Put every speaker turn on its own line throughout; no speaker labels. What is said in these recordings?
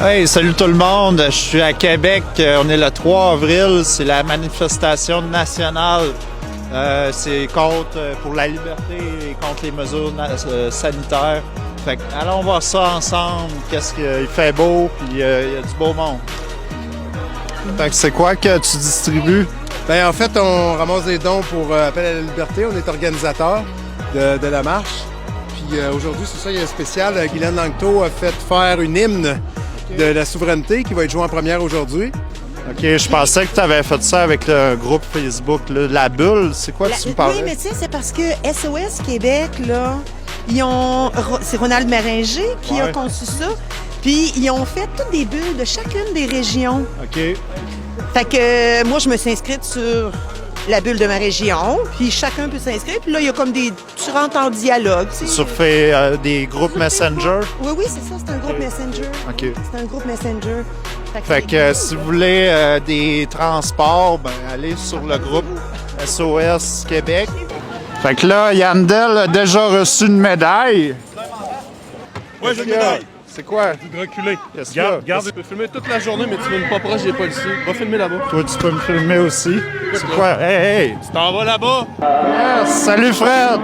Hey, salut tout le monde. Je suis à Québec. On est le 3 avril. C'est la manifestation nationale. C'est contre pour la liberté et contre les mesures sanitaires. Fait que, allons voir ça ensemble. Qu'est-ce qu'il fait beau, puis il y a du beau monde. Fait que c'est quoi que tu distribues?
En fait, on ramasse des dons pour Appel à la liberté. On est organisateur de la marche. Puis aujourd'hui, c'est ça, il y a un spécial. Guylaine Langto a fait faire une hymne de la souveraineté qui va être jouée en première aujourd'hui.
OK, je pensais que tu avais fait ça avec le groupe Facebook, là, La Bulle. C'est quoi que tu me parlais?
Oui, mais tu sais, c'est parce que SOS Québec, là, c'est Ronald Maringer qui a conçu ça. Puis ils ont fait toutes des bulles de chacune des régions.
OK.
Fait que moi, je me suis inscrite sur la bulle de ma région, puis chacun peut s'inscrire. Puis là, il y a comme tu rentres en dialogue.
Tu fais des groupes Messenger?
Oui, c'est ça, c'est un groupe Messenger.
OK.
C'est un groupe Messenger.
Fait que si vous voulez des transports, allez sur le groupe SOS Québec. Fait que là, Yandel a déjà reçu une médaille.
Oui, j'ai une médaille.
C'est quoi?
De reculer.
Qu'est-ce qu'il y a?
Regarde, tu peux filmer toute la journée, mais tu filmes pas proche des policiers. Va filmer là-bas.
Toi, tu peux me filmer aussi. C'est quoi? Hey!
Tu t'en vas là-bas?
Yes! Salut, Fred!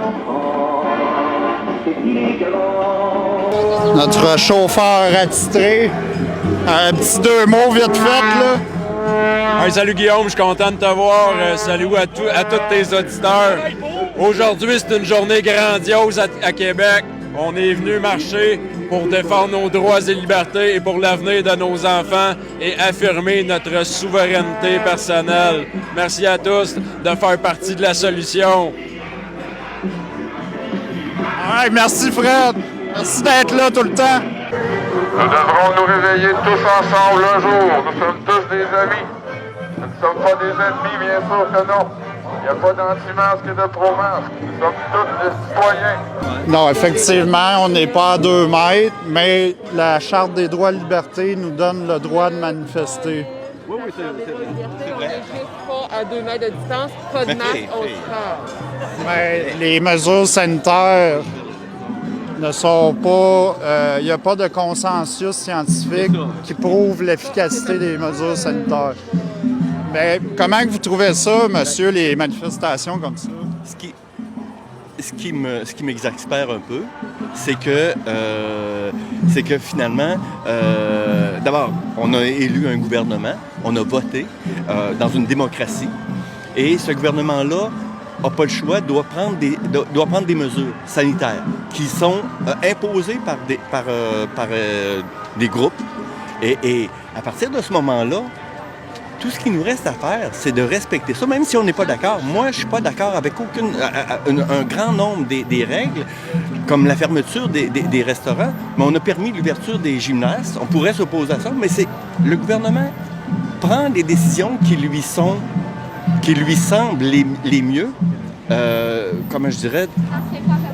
Notre chauffeur attitré. Un petit deux mots vite fait, là.
Hey, salut Guillaume, je suis content de te voir. Salut à tous tes auditeurs. Aujourd'hui, c'est une journée grandiose à Québec. On est venu marcher pour défendre nos droits et libertés et pour l'avenir de nos enfants et affirmer notre souveraineté personnelle. Merci à tous de faire partie de la solution.
Hey, merci, Fred. Merci d'être là tout le temps.
Nous devrons nous réveiller tous ensemble un jour. Nous sommes tous des amis. Nous ne sommes pas des ennemis, bien sûr que non. Il n'y a pas d'anti-masque et de pro-masque. Nous sommes tous des citoyens.
Non, effectivement, on n'est pas à 2 mètres, mais la Charte des droits et libertés nous donne le droit de manifester.
Oui, c'est vrai.
Pas à 2 mètres de distance, pas de masque, on se rend.
Mais les mesures sanitaires ne sont pas... Il n'y a pas de consensus scientifique qui prouve l'efficacité des mesures sanitaires. Mais comment vous trouvez ça, monsieur, les manifestations comme ça?
Ce qui m'exaspère un peu, c'est que finalement, d'abord, on a élu un gouvernement, on a voté dans une démocratie, et ce gouvernement-là n'a pas le choix, doit prendre des mesures sanitaires qui sont imposées par des groupes. Et à partir de ce moment-là, tout ce qu'il nous reste à faire, c'est de respecter ça, même si on n'est pas d'accord. Moi, je ne suis pas d'accord avec un grand nombre des règles, comme la fermeture des restaurants, mais on a permis l'ouverture des gymnases. On pourrait s'opposer à ça, mais le gouvernement prend des décisions qui lui semblent les mieux, comment je dirais,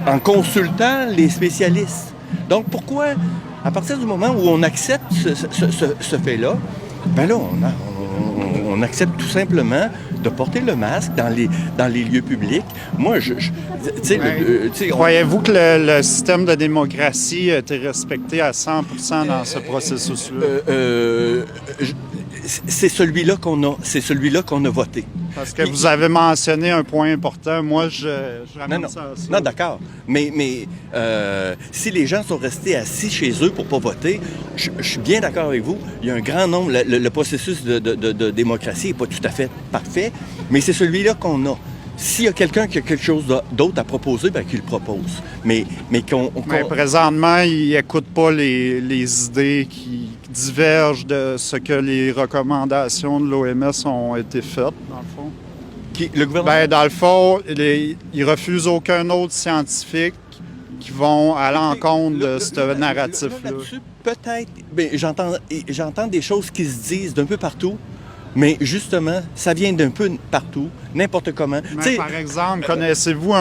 en consultant les spécialistes. Donc, pourquoi, à partir du moment où on accepte ce fait-là, ben là, on accepte tout simplement de porter le masque dans les lieux publics. Moi,
croyez-vous que le système de démocratie a été respecté à 100% dans ce processus-là?
C'est celui-là qu'on a voté.
Parce que vous avez mentionné un point important. Moi, je ramène ça à ça.
Non, d'accord. Mais si les gens sont restés assis chez eux pour ne pas voter, je suis bien d'accord avec vous. Il y a un grand nombre. Le processus de démocratie n'est pas tout à fait parfait, mais c'est celui-là qu'on a. S'il y a quelqu'un qui a quelque chose d'autre à proposer, bien, qu'il le propose. Mais
présentement, ils n'écoutent pas les idées qui divergent de ce que les recommandations de l'OMS ont été faites, dans le fond.
Le gouvernement?
Bien, dans le fond, ils refusent aucun autre scientifique qui vont à l'encontre de ce narratif-là.
Peut-être. Bien, j'entends des choses qui se disent d'un peu partout. Mais justement, ça vient d'un peu partout, n'importe comment.
Par exemple, connaissez-vous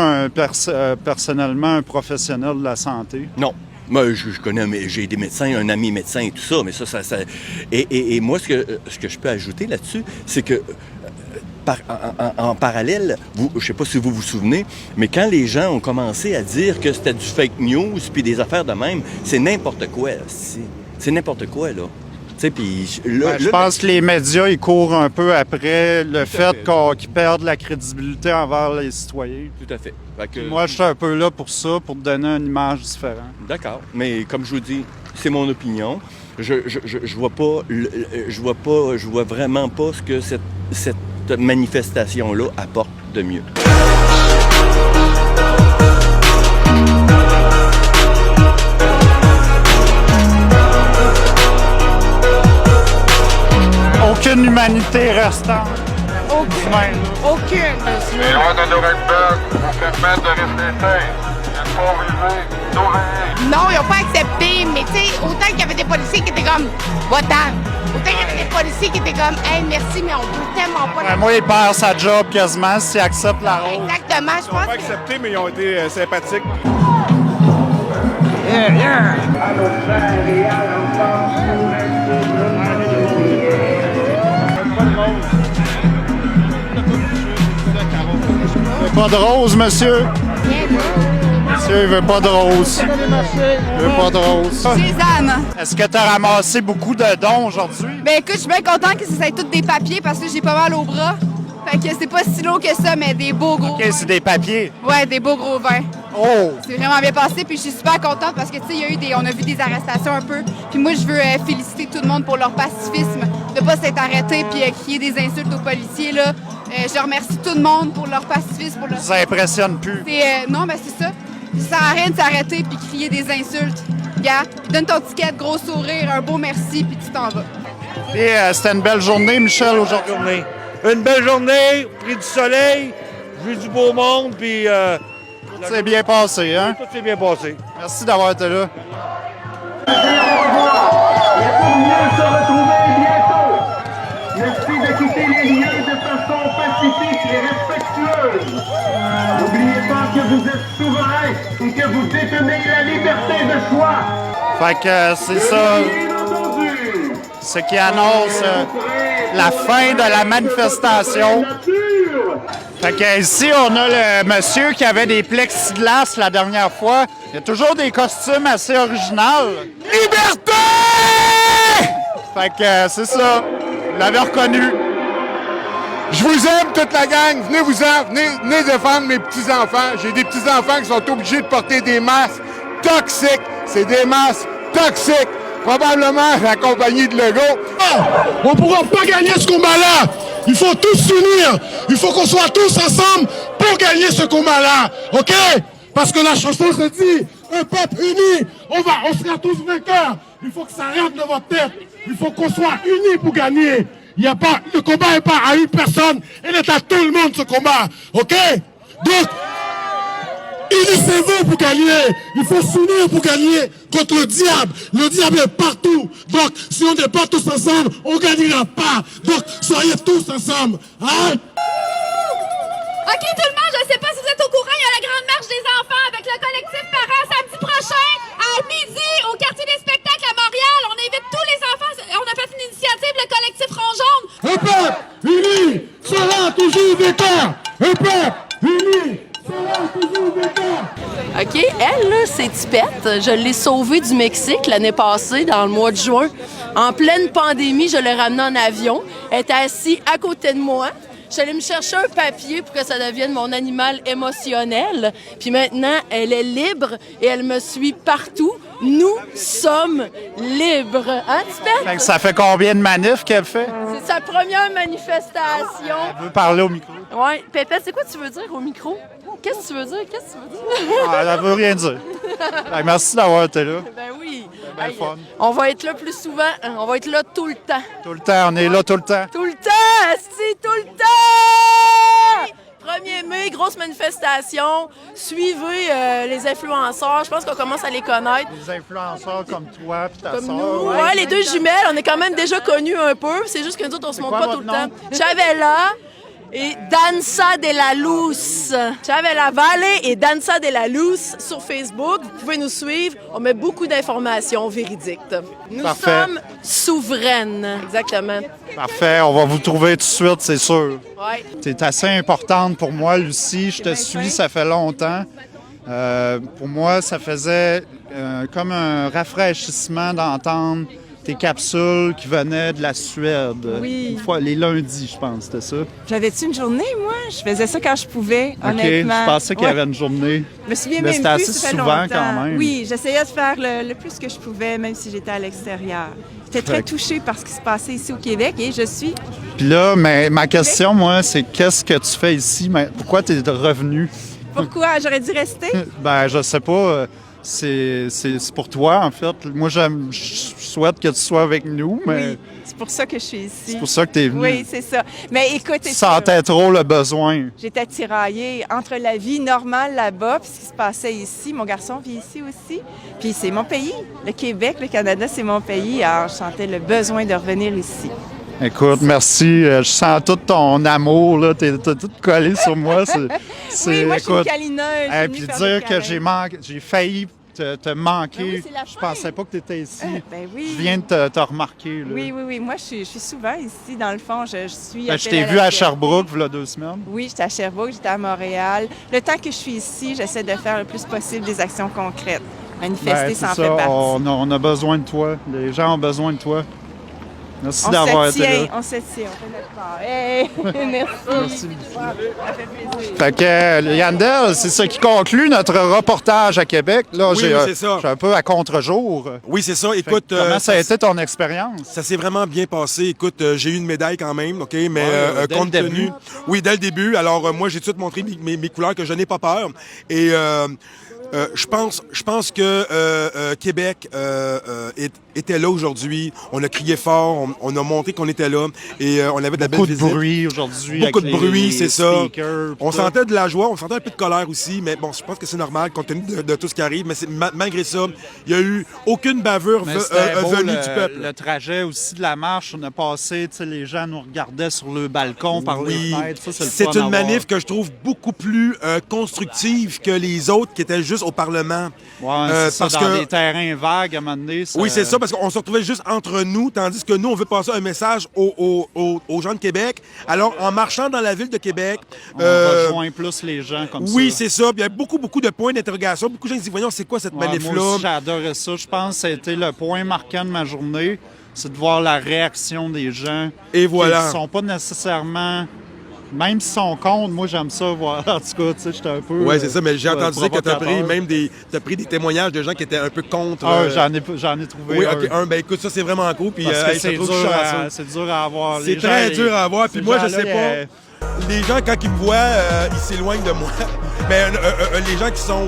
personnellement un professionnel de la santé?
Non. Moi, je connais, j'ai des médecins, un ami médecin et tout ça, mais ça... Et moi, ce que je peux ajouter là-dessus, c'est que en parallèle, je ne sais pas si vous vous souvenez, mais quand les gens ont commencé à dire que c'était du fake news puis des affaires de même, c'est n'importe quoi. C'est n'importe quoi, là. sais, puis là,
Je pense que les médias, ils courent un peu après le fait qu'ils perdent la crédibilité envers les citoyens.
Tout à fait. Fait que,
Moi, je suis un peu là pour ça, pour te donner une image différente.
d'accord. Mais comme je vous dis, c'est mon opinion. Je vois vraiment pas ce que cette manifestation-là apporte de mieux.
Aucune humanité restante.
Aucune.
Les lois de Nuremberg vous permettent de réfléchir. Il faut viser, d'ouvrir.
Non, ils n'ont pas accepté, mais tu sais, autant qu'il y avait des policiers qui étaient comme, va-t'en. Autant qu'il y avait des policiers qui étaient comme, hey, merci, mais on peut tellement pas.
Moi, il perd sa job quasiment s'il accepte la rose.
Exactement, je pense.
Pas accepté, mais ils ont été sympathiques.
Pas de rose, monsieur. Monsieur, il veut pas de rose. Il veut pas de rose.
Suzanne.
Est-ce que tu as ramassé beaucoup de dons aujourd'hui?
Ben écoute, je suis bien contente que ça soit tous des papiers parce que j'ai pas mal au bras. Fait que c'est pas si lourd que ça, mais des beaux gros.
OK, c'est des papiers.
Ouais, des beaux gros vins.
Oh!
C'est vraiment bien passé, puis je suis super contente parce que, tu sais, on a vu des arrestations un peu. Puis moi, je veux féliciter tout le monde pour leur pacifisme, de pas s'être arrêté puis crier des insultes aux policiers, là. Je remercie tout le monde pour leur pacifisme, pour leur...
Ça impressionne plus.
Non, ben c'est ça. Ça sert à rien de s'arrêter puis crier des insultes. Gars, donne ton ticket, gros sourire, un beau merci, puis tu t'en vas.
Et c'était une belle journée, Michel, aujourd'hui.
Une belle journée, pris du soleil, vu du beau monde, puis
Tout s'est bien passé, hein?
tout s'est bien passé.
Merci d'avoir été là.
Merci de quitter les lieux de façon pacifique et respectueuse. N'oubliez pas que vous êtes souverain et que vous détenez la liberté de choix.
Fait que c'est ça,
Bien entendu.
ce qui annonce la fin de la manifestation. Fait que ici, on a le monsieur qui avait des plexiglas la dernière fois. Il y a toujours des costumes assez originaux. Liberté! Fait que c'est ça. Vous l'avez reconnu.
Je vous aime, toute la gang. Venez-vous-en. Venez défendre mes petits-enfants. J'ai des petits-enfants qui sont obligés de porter des masques toxiques. C'est des masques toxiques. Probablement accompagnés de Legault.
On ne pourra pas gagner ce combat-là. Il faut tous s'unir. Il faut qu'on soit tous ensemble pour gagner ce combat-là. OK? Parce que la chanson se dit, un peuple uni, on sera tous vainqueurs. Il faut que ça rentre dans votre tête. Il faut qu'on soit unis pour gagner. Le combat n'est pas à une personne, il est à tout le monde ce combat. OK? Donc, unissez-vous pour gagner. Il faut s'unir pour gagner contre le diable. Le diable est partout. Donc, si on n'est pas tous ensemble, on ne gagnera pas. Donc, soyez tous ensemble. Hein?
OK, tout le monde, je ne sais pas si vous êtes au courant, il y a la grande marche des enfants avec le collectif Parents samedi prochain à midi au quartier des spectacles à Montréal. On invite tous les enfants. On a fait une initiative, le collectif Rond Jaune.
Un peuple uni sera toujours vainqueur. Un peuple uni sera toujours vainqueur.
OK, elle, là, c'est Tipette. Je l'ai sauvée du Mexique l'année passée, dans le mois de juin. En pleine pandémie, je l'ai ramenée en avion. Elle était assise à côté de moi. Je suis allée me chercher un papier pour que ça devienne mon animal émotionnel. Puis maintenant, elle est libre et elle me suit partout. Nous sommes libres. Hein, Tipette?
Fait que ça fait combien de manifs qu'elle fait?
C'est sa première manifestation.
Elle veut parler au micro.
Ouais, Pépette, c'est quoi tu veux dire au micro? Qu'est-ce que tu veux dire?
Elle veut rien dire. Fait que merci d'avoir été là.
Ben oui.
Belle fun.
On va être là plus souvent. On va être là tout le temps.
Tout le temps, on est là tout le temps.
Tout le temps! Si, tout le temps! 1er mai, grosse manifestation. Suivez les influenceurs. Je pense qu'on commence à les connaître.
Des influenceurs comme toi et ta
Comme
sœur.
nous. Ouais, les deux jumelles, on est quand même déjà connus un peu. C'est juste que nous autres, on se montre
quoi
pas tout le
votre nom?
temps. Chavella et Danza de la Luz. Chavella Valley et Danza de la Luz sur Facebook. Vous pouvez nous suivre. On met beaucoup d'informations véridiques. Nous
Parfait.
sommes souveraines. Exactement.
Parfait, on va vous trouver tout de suite, c'est sûr.
Ouais.
Tu es assez importante pour moi, Lucie. Je te
bien
suis,
fin.
ça fait longtemps. Pour moi, ça faisait comme un rafraîchissement d'entendre tes capsules qui venaient de la Suède.
Oui.
Une fois, les lundis, je pense, c'était ça.
J'avais-tu une journée, moi? Je faisais ça quand je pouvais, honnêtement.
OK, je pensais qu'il y avait une journée.
Je me souviens
Mais
même
c'était
plus,
assez
ça fait
souvent
longtemps.
quand même.
Oui, j'essayais de faire le plus que je pouvais, même si j'étais à l'extérieur. J'étais très touchée par ce qui se passait ici au Québec et je suis...
Puis là, mais ma question, moi, c'est qu'est-ce que tu fais ici? Pourquoi tu es revenu?
Pourquoi? J'aurais dû rester?
Ben, je sais pas. C'est pour toi, en fait. Moi, je souhaite que tu sois avec nous, mais...
Oui, c'est pour ça que je suis ici.
C'est pour ça que tu es venu.
Oui, c'est ça. Mais écoute...
Tu sentais trop le besoin.
J'étais tiraillée entre la vie normale là-bas puis ce qui se passait ici. Mon garçon vit ici aussi. Puis c'est mon pays. Le Québec, le Canada, c'est mon pays. Alors, je sentais le besoin de revenir ici.
Écoute, merci. Je sens tout ton amour, là. T'es tout collé sur moi.
Oui, moi, je suis une câlineuse.
Et puis dire que j'ai failli te manquer.
Ben oui,
je pensais pas que tu étais ici.
Ben oui.
Je viens de te remarquer. Là.
Oui. Moi, je suis souvent ici. Dans le fond, je suis...
je t'ai vu à Sherbrooke, il y a 2 semaines.
Oui, j'étais à Sherbrooke, j'étais à Montréal. Le temps que je suis ici, j'essaie de faire le plus possible des actions concrètes. Manifester sans fait partie.
On a besoin de toi. Les gens ont besoin de toi. Merci d'avoir été là.
On se tient, on fait notre part. Hey, merci. Ça fait plaisir.
Fait que, Yandel, c'est ça qui conclut notre reportage à Québec. Là,
oui, c'est ça.
Je suis un peu à contre-jour.
Oui, c'est ça. Écoute,
comment ça a été ton expérience?
Ça s'est vraiment bien passé. Écoute, j'ai eu une médaille quand même, OK? Mais compte
dès le
tenu...
début.
Oui, dès le début. Alors, moi, j'ai tout de suite montré mes couleurs, que je n'ai pas peur. Et... je pense que Québec était là aujourd'hui. On a crié fort, on a montré qu'on était là et on avait de la belle visite.
Beaucoup de bruit aujourd'hui.
Beaucoup de bruit, c'est ça. On
ça.
sentait de la joie, on sentait un peu de colère aussi, mais bon, je pense que c'est normal compte tenu de tout ce qui arrive. Mais malgré ça, il n'y a eu aucune bavure venue du peuple.
Le trajet aussi de la marche, on a passé, les gens nous regardaient sur le balcon par les fenêtres.
C'est une manif que je trouve beaucoup plus constructive que les autres qui étaient juste au Parlement.
Oui, c'est ça, dans des terrains vagues à un moment donné.
Oui, c'est ça, parce qu'on se retrouvait juste entre nous, tandis que nous, on veut passer un message aux gens de Québec. Alors, en marchant dans la ville de Québec...
On rejoint plus les gens comme ça.
Oui, c'est ça. Il y a beaucoup de points d'interrogation. Beaucoup de gens disent, voyons, c'est quoi cette manif-là?
Moi aussi, j'adorais ça. Je pense que ça a été le point marquant de ma journée. C'est de voir la réaction des gens.
Et voilà.
Qui ne sont pas nécessairement... Même s'ils sont contre, moi, j'aime ça voir. En tout cas, tu sais, j'étais un peu...
Oui, c'est ça, mais j'ai entendu dire que tu as pris
provocateur.
même t'as pris des témoignages de gens qui étaient un peu contre...
j'en ai trouvé
oui,
un.
OK, ben écoute, ça, c'est vraiment cool. Puis,
Parce que
c'est dur,
c'est dur à avoir.
C'est très dur à avoir. Puis moi, je sais pas... Les gens, quand ils me voient, ils s'éloignent de moi. Mais les gens qui sont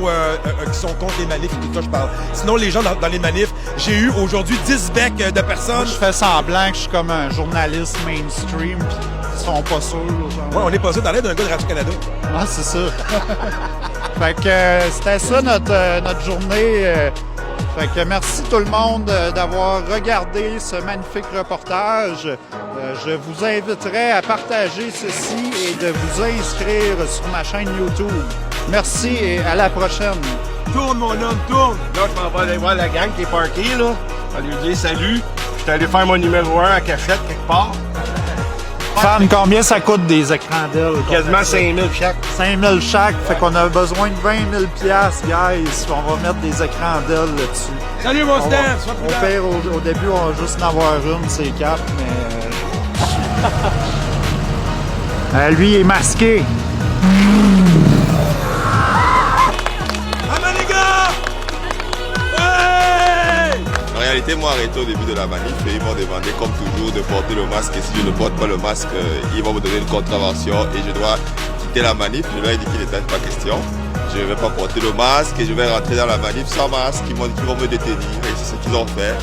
contre les manifs, tout ça, je parle. Sinon, les gens dans les manifs, j'ai eu aujourd'hui 10 becs de personnes.
Moi, je fais semblant que je suis comme un journaliste mainstream, puis ils sont pas sûrs.
Ouais, on est pas sûr dans l'aide d'un gars de Radio-Canada.
Ah, c'est ça. Fait que c'était ça notre journée. Fait que merci tout le monde d'avoir regardé ce magnifique reportage. Je vous inviterai à partager ceci et de vous inscrire sur ma chaîne YouTube. Merci et à la prochaine.
Tourne, mon homme, tourne!
Là, je m'en vais aller voir la gang qui est parkée, là. Je vais lui dire salut. Je suis allé faire mon numéro 1 à cachette quelque part.
Fan, combien ça coûte des écrans d'elle?
Quasiment 5 000 chaque.
5 000 chaque, fait qu'on a besoin de 20 000 $, guys. On va mettre des écrans d'elle là-dessus.
Salut, mon Stan!
Au pire, au début, on va juste en avoir une, c'est 4, mais... lui, il est masqué.
Ah, les gars! Ouais!
En réalité, moi, arrêté au début de la manif et ils m'ont demandé, comme toujours, de porter le masque. Et si je ne porte pas le masque, ils vont me donner une contravention et je dois quitter la manif. Je leur ai dit qu'il n'était pas question. Je ne vais pas porter le masque et je vais rentrer dans la manif sans masque. Ils m'ont dit qu'ils vont me détenir et c'est ce qu'ils ont fait.